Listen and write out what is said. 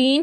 3